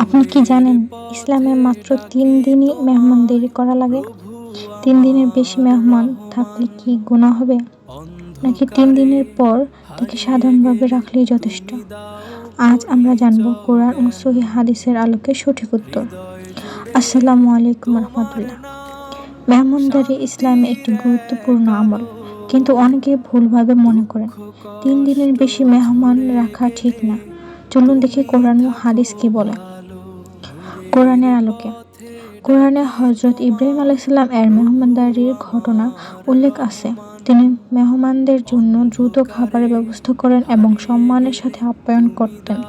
আপনি কি জানেন ইসলামে মাত্র 3 দিনই মেহমানদারি করা লাগে? 3 দিনের বেশি মেহমান থাকলে কি গুনাহ হবে, নাকি 3 দিনের পর তাকে সাধারণভাবে রাখলেই যথেষ্ট? আজ আমরা জানব কোরআন ও সহিহ হাদিসের আলোকে সঠিক উত্তর। আসসালামু আলাইকুম রহমতুল্লাহ। মেহমানদারি ইসলামে একটি গুরুত্বপূর্ণ আমল, কিন্তু অনেকে ভুলভাবে মনে করেন 3 দিনের বেশি মেহমান রাখা ঠিক না। চলুন দেখি কোরআন ও হাদিস কি বলে। কোরআনের আলোকে কোরআনে হযরত ইব্রাহিম আলাইহিসসালাম এর মেহমানদারির ঘটনা উল্লেখ আছে। তিনি মেহমানদের জন্য দ্রুত খাবারের ব্যবস্থা করেন এবং সম্মানের সাথে আপ্যায়ন করতেন।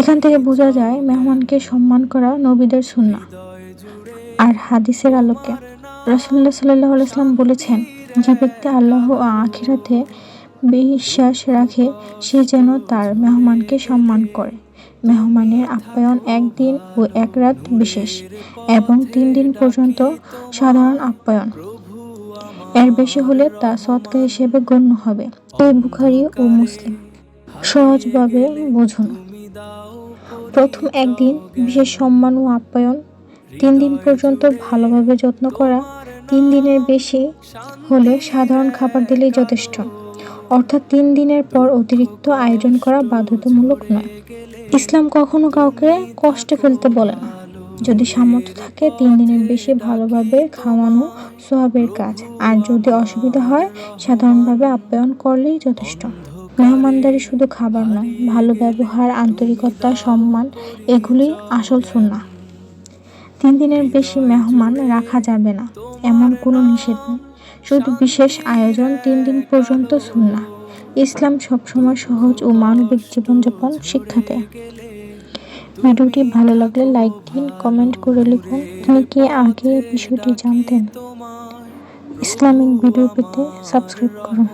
এখান থেকে বোঝা যায় মেহমানকে সম্মান করা নবীদের সুন্নাহ। আর হাদিসের আলোকে রাসূলুল্লাহ সাল্লাল্লাহু আলাইহি ওয়াসাল্লাম বলেছেন, যে ব্যক্তি আল্লাহ ও আখিরাতে বিশ্বাস রাখে সে যেন তার মেহমানকে সম্মান করে। মেহমানের আপ্যায়ন 1 দিন ও 1 রাত বিশেষ এবং 3 দিন পর্যন্ত সাধারণ আপ্যায়ন। এর বেশি হলে তা সদকা হিসেবে গণ্য হবে। এই বুখারী ও মুসলিম। সহজভাবে বুঝুন। প্রথম 1 দিন বিশেষ সম্মান ও আপ্যায়ন, 3 দিন পর্যন্ত ভালোভাবে যত্ন করা, 3 দিনের বেশি হলে সাধারণ খাবার দিলেই যথেষ্ট। অর্থাৎ 3 দিনের পর অতিরিক্ত আয়োজন করা বাধ্যতামূলক নয়। ইসলাম কখনো কাউকে কষ্টে ফেলতে বলে না। যদি সামর্থ্য থাকে 3 দিনের বেশি ভালোভাবে খাওয়ানো সওয়াবের কাজ, আর যদি অসুবিধা হয় সাধারণভাবে আপ্যায়ন করলেই যথেষ্ট। মেহমানদারি শুধু খাবার নয়, ভালো ব্যবহার, আন্তরিকতা, সম্মান এগুলি আসল সুন্নাহ। 3 দিনের বেশি মেহমান রাখা যাবে না এমন কোনো নিষেধ নেই, শুধু বিশেষ আয়োজন 3 দিন পর্যন্ত সুন্নাহ। ইসলাম সবসময় সহজ ও মানবিক জীবনযাপন শিক্ষা দেয়। ভিডিওটি ভালো লাগলে লাইক দিন, কমেন্ট করে লিখুন আপনি কি আগে বিষয়টি জানতেন। ইসলামিক ভিডিও পেতে সাবস্ক্রাইব করুন।